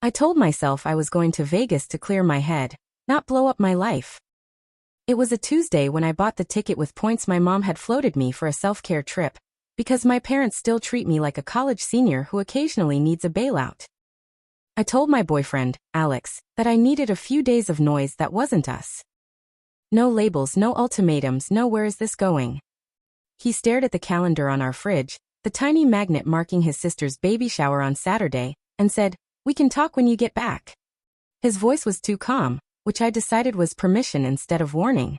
I told myself I was going to Vegas to clear my head, not blow up my life. It was a Tuesday when I bought the ticket with points my mom had floated me for a self-care trip, because my parents still treat me like a college senior who occasionally needs a bailout. I told my boyfriend, Alex, that I needed a few days of noise that wasn't us. No labels, no ultimatums, no where is this going. He stared at the calendar on our fridge, the tiny magnet marking his sister's baby shower on Saturday, and said, "We can talk when you get back." His voice was too calm, which I decided was permission instead of warning.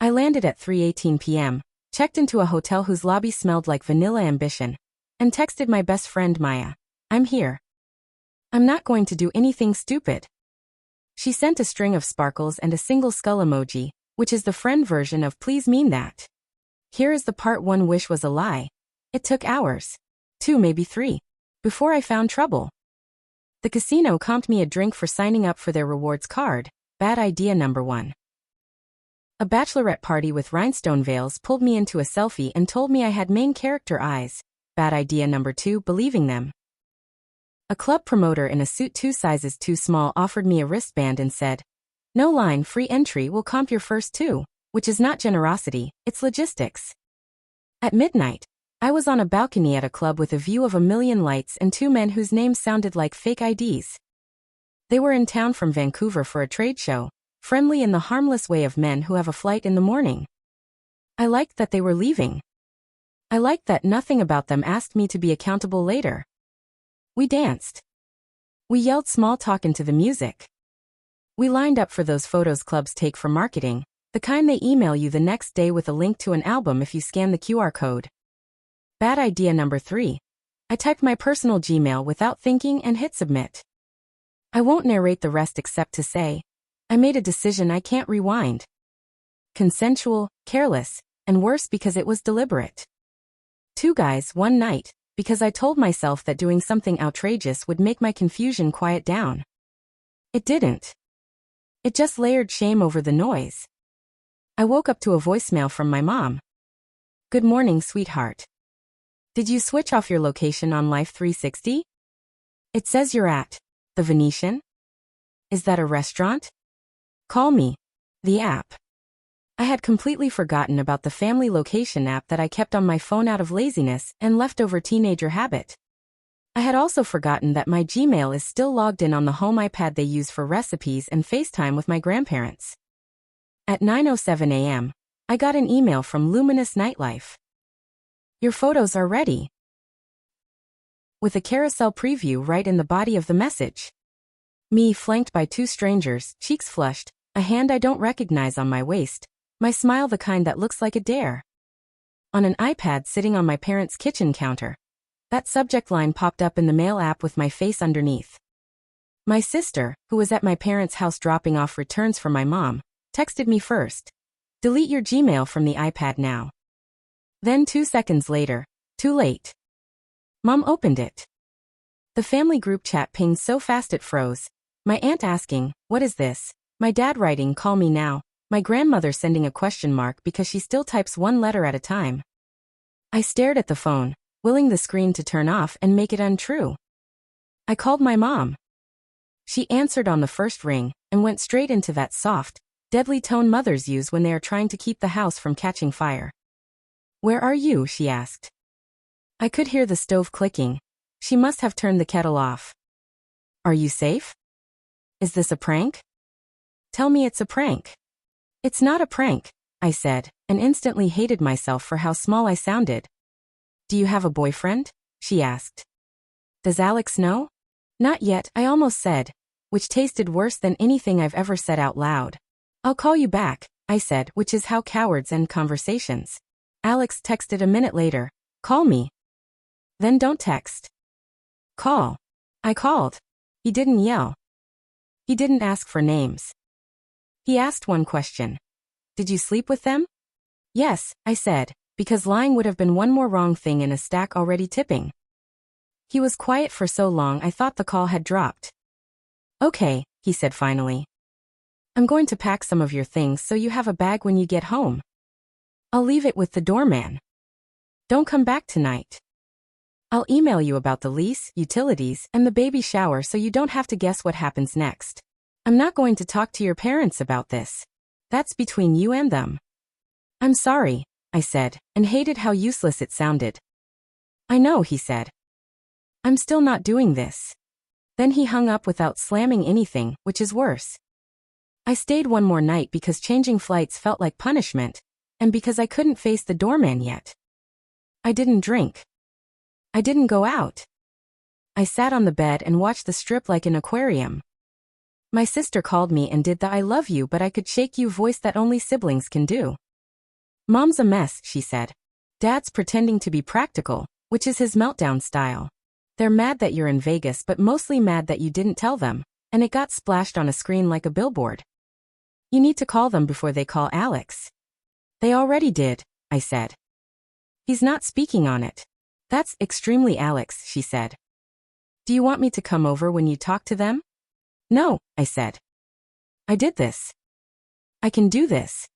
I landed at 3:18 p.m., checked into a hotel whose lobby smelled like vanilla ambition, and texted my best friend Maya, "I'm here. I'm not going to do anything stupid." She sent a string of sparkles and a single skull emoji, which is the friend version of "please mean that." Here is the part one wish was a lie. It took hours. 2, maybe 3. Before I found trouble. The casino comped me a drink for signing up for their rewards card. Bad idea number 1. A bachelorette party with rhinestone veils pulled me into a selfie and told me I had main character eyes. Bad idea number 2, believing them. A club promoter in a suit 2 sizes too small offered me a wristband and said, "No line, free entry will comp your first 2, which is not generosity, it's logistics." At midnight, I was on a balcony at a club with a view of a million lights and 2 men whose names sounded like fake IDs. They were in town from Vancouver for a trade show, friendly in the harmless way of men who have a flight in the morning. I liked that they were leaving. I liked that nothing about them asked me to be accountable later. We danced. We yelled small talk into the music. We lined up for those photos clubs take for marketing, the kind they email you the next day with a link to an album if you scan the QR code. Bad idea number 3. I typed my personal Gmail without thinking and hit submit. I won't narrate the rest except to say, I made a decision I can't rewind. Consensual, careless, and worse because it was deliberate. 2 guys, 1 night, because I told myself that doing something outrageous would make my confusion quiet down. It didn't. It just layered shame over the noise. I woke up to a voicemail from my mom. "Good morning, sweetheart. Did you switch off your location on Life 360? It says you're at the Venetian? Is that a restaurant? Call me." The app. I had completely forgotten about the family location app that I kept on my phone out of laziness and leftover teenager habit. I had also forgotten that my Gmail is still logged in on the home iPad they use for recipes and FaceTime with my grandparents. At 9:07 a.m., I got an email from Luminous Nightlife. "Your photos are ready." With a carousel preview right in the body of the message. Me flanked by 2 strangers, cheeks flushed, a hand I don't recognize on my waist, my smile the kind that looks like a dare. On an iPad sitting on my parents' kitchen counter, that subject line popped up in the mail app with my face underneath. My sister, who was at my parents' house dropping off returns for my mom, texted me first. "Delete your Gmail from the iPad now." Then 2 seconds later, "Too late." Mom opened it. The family group chat pinged so fast it froze. My aunt asking, "What is this?" My dad writing, "Call me now." My grandmother sending a question mark because she still types 1 letter at a time. I stared at the phone, willing the screen to turn off and make it untrue. I called my mom. She answered on the first ring and went straight into that soft, deadly tone mothers use when they are trying to keep the house from catching fire. "Where are you?" she asked. I could hear the stove clicking. She must have turned the kettle off. "Are you safe? Is this a prank?" "Tell me it's a prank." "It's not a prank," I said, and instantly hated myself for how small I sounded. "Do you have a boyfriend?" she asked. "Does Alex know?" "Not yet," I almost said, which tasted worse than anything I've ever said out loud. "I'll call you back," I said, which is how cowards end conversations. Alex texted a minute later, "Call me." "Then don't text. Call." I called. He didn't yell. He didn't ask for names. He asked one question. "Did you sleep with them?" "Yes," I said, because lying would have been one more wrong thing in a stack already tipping. He was quiet for so long I thought the call had dropped. "Okay," he said finally. "I'm going to pack some of your things so you have a bag when you get home. I'll leave it with the doorman. Don't come back tonight." I'll email you about the lease, utilities, and the baby shower so you don't have to guess what happens next. I'm not going to talk to your parents about this. That's between you and them. I'm sorry, I said, and hated how useless it sounded. I know, he said. I'm still not doing this. Then he hung up without slamming anything, which is worse. I stayed one more night because changing flights felt like punishment, and because I couldn't face the doorman yet. I didn't drink. I didn't go out. I sat on the bed and watched the strip like an aquarium. My sister called me and did the I love you but I could shake you voice that only siblings can do. Mom's a mess, she said. Dad's pretending to be practical, which is his meltdown style. They're mad that you're in Vegas but mostly mad that you didn't tell them, and it got splashed on a screen like a billboard. You need to call them before they call Alex. They already did, I said. He's not speaking on it. That's extremely Alex, she said. Do you want me to come over when you talk to them? No, I said. I did this. I can do this.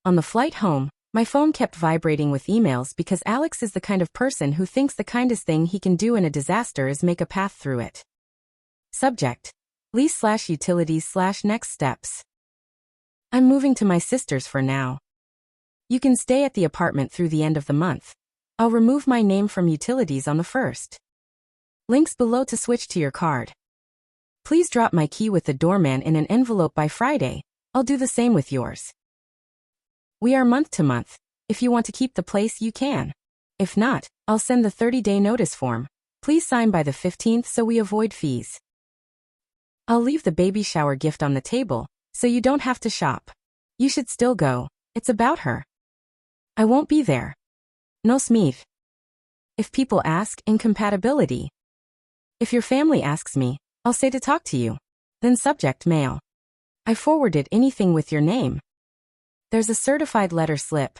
On the flight home, my phone kept vibrating with emails because Alex is the kind of person who thinks the kindest thing he can do in a disaster is make a path through it. Subject: lease/utilities/next steps. I'm moving to my sister's for now. You can stay at the apartment through the end of the month. I'll remove my name from utilities on the 1st. Links below to switch to your card. Please drop my key with the doorman in an envelope by Friday. I'll do the same with yours. We are month to month. If you want to keep the place, you can. If not, I'll send the 30-day notice form. Please sign by the 15th so we avoid fees. I'll leave the baby shower gift on the table, so you don't have to shop. You should still go. It's about her. I won't be there. No Smeeth. If people ask, incompatibility. If your family asks me, I'll say to talk to you. Then subject: mail. I forwarded anything with your name. There's a certified letter slip.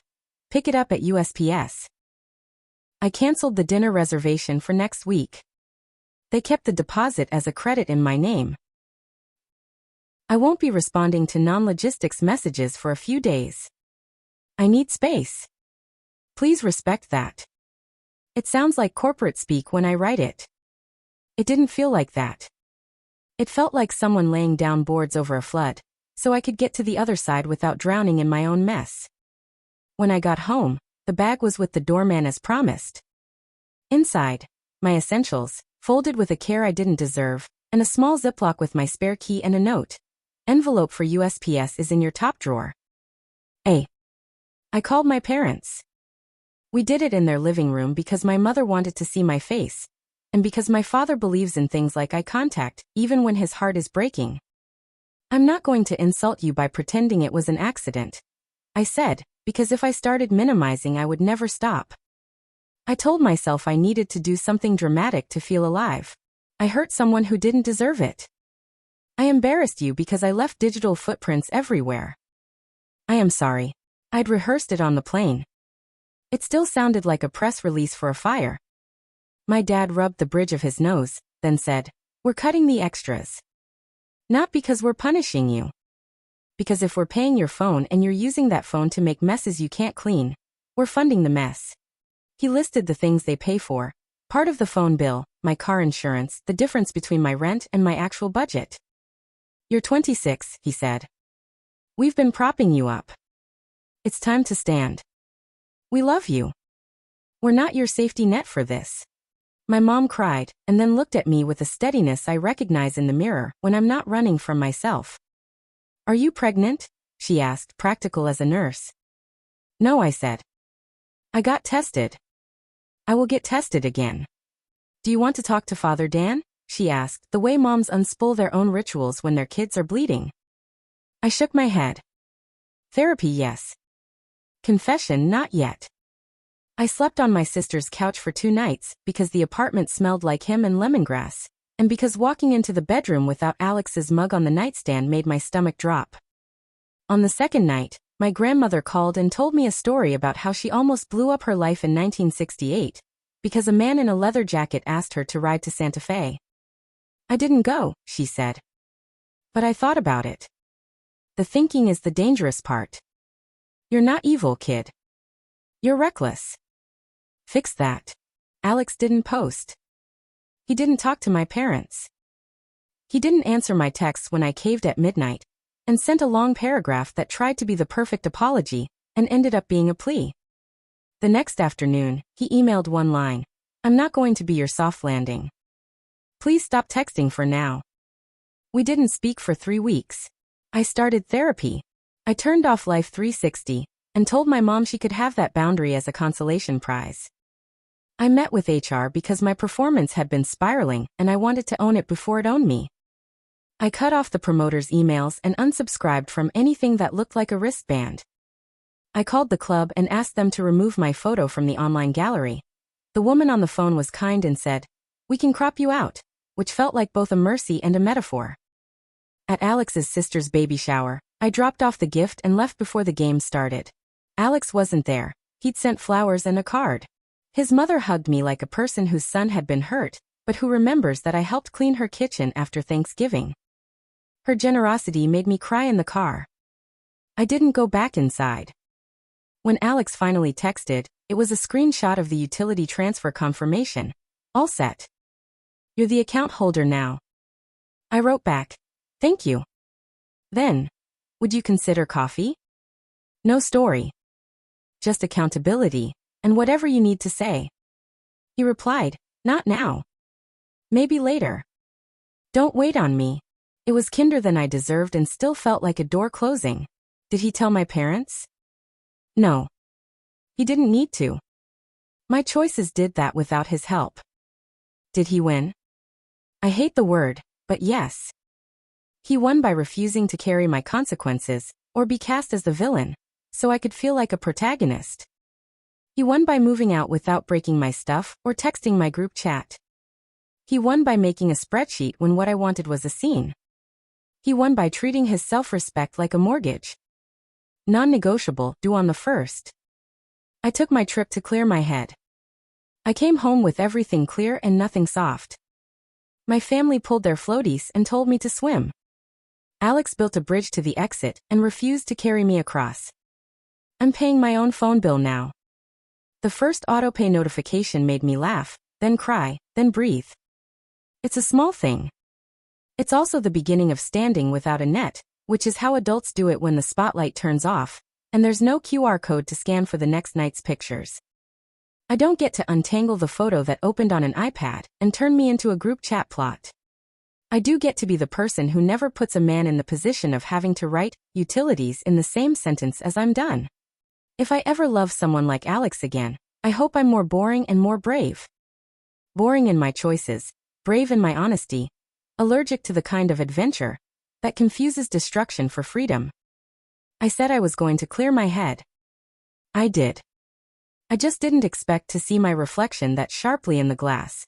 Pick it up at USPS. I canceled the dinner reservation for next week. They kept the deposit as a credit in my name. I won't be responding to non-logistics messages for a few days. I need space. Please respect that. It sounds like corporate speak when I write it. It didn't feel like that. It felt like someone laying down boards over a flood, so I could get to the other side without drowning in my own mess. When I got home, the bag was with the doorman as promised. Inside, my essentials, folded with a care I didn't deserve, and a small Ziploc with my spare key and a note. Envelope for USPS is in your top drawer. I called my parents. We did it in their living room because my mother wanted to see my face, and because my father believes in things like eye contact, even when his heart is breaking. I'm not going to insult you by pretending it was an accident, I said, because if I started minimizing I would never stop. I told myself I needed to do something dramatic to feel alive. I hurt someone who didn't deserve it. I embarrassed you because I left digital footprints everywhere. I am sorry. I'd rehearsed it on the plane. It still sounded like a press release for a fire. My dad rubbed the bridge of his nose, then said, "We're cutting the extras. Not because we're punishing you. Because if we're paying your phone and you're using that phone to make messes you can't clean, we're funding the mess." He listed the things they pay for. Part of the phone bill, my car insurance, the difference between my rent and my actual budget. "You're 26, he said. "We've been propping you up. It's time to stand. We love you. We're not your safety net for this." My mom cried, and then looked at me with a steadiness I recognize in the mirror when I'm not running from myself. "Are you pregnant?" she asked, practical as a nurse. "No," I said. "I got tested. I will get tested again." "Do you want to talk to Father Dan?" she asked, the way moms unspool their own rituals when their kids are bleeding. I shook my head. Therapy, yes. Confession, not yet. I slept on my sister's couch for 2 nights because the apartment smelled like him and lemongrass, and because walking into the bedroom without Alex's mug on the nightstand made my stomach drop. On the 2nd night, my grandmother called and told me a story about how she almost blew up her life in 1968 because a man in a leather jacket asked her to ride to Santa Fe. "I didn't go," she said. "But I thought about it. The thinking is the dangerous part. You're not evil, kid. You're reckless. Fix that." Alex didn't post. He didn't talk to my parents. He didn't answer my texts when I caved at midnight, and sent a long paragraph that tried to be the perfect apology, and ended up being a plea. The next afternoon, he emailed one line: "I'm not going to be your soft landing. Please stop texting for now." We didn't speak for 3 weeks. I started therapy. I turned off Life 360, and told my mom she could have that boundary as a consolation prize. I met with HR because my performance had been spiraling, and I wanted to own it before it owned me. I cut off the promoter's emails and unsubscribed from anything that looked like a wristband. I called the club and asked them to remove my photo from the online gallery. The woman on the phone was kind and said, "We can crop you out," which felt like both a mercy and a metaphor. At Alex's sister's baby shower, I dropped off the gift and left before the game started. Alex wasn't there. He'd sent flowers and a card. His mother hugged me like a person whose son had been hurt, but who remembers that I helped clean her kitchen after Thanksgiving. Her generosity made me cry in the car. I didn't go back inside. When Alex finally texted, it was a screenshot of the utility transfer confirmation. All set. "You're the account holder now." I wrote back, "Thank you." Then, "Would you consider coffee?" No story. Just accountability, and whatever you need to say. He replied, "Not now. Maybe later. Don't wait on me." It was kinder than I deserved and still felt like a door closing. Did he tell my parents? No. He didn't need to. My choices did that without his help. Did he win? I hate the word, but yes. He won by refusing to carry my consequences, or be cast as the villain, so I could feel like a protagonist. He won by moving out without breaking my stuff or texting my group chat. He won by making a spreadsheet when what I wanted was a scene. He won by treating his self-respect like a mortgage. Non-negotiable, due on the 1st. I took my trip to clear my head. I came home with everything clear and nothing soft. My family pulled their floaties and told me to swim. Alex built a bridge to the exit and refused to carry me across. I'm paying my own phone bill now. The first autopay notification made me laugh, then cry, then breathe. It's a small thing. It's also the beginning of standing without a net, which is how adults do it when the spotlight turns off, and there's no QR code to scan for the next night's pictures. I don't get to untangle the photo that opened on an iPad and turn me into a group chat plot. I do get to be the person who never puts a man in the position of having to write utilities in the same sentence as I'm done. If I ever love someone like Alex again, I hope I'm more boring and more brave. Boring in my choices, brave in my honesty, allergic to the kind of adventure that confuses destruction for freedom. I said I was going to clear my head. I did. I just didn't expect to see my reflection that sharply in the glass.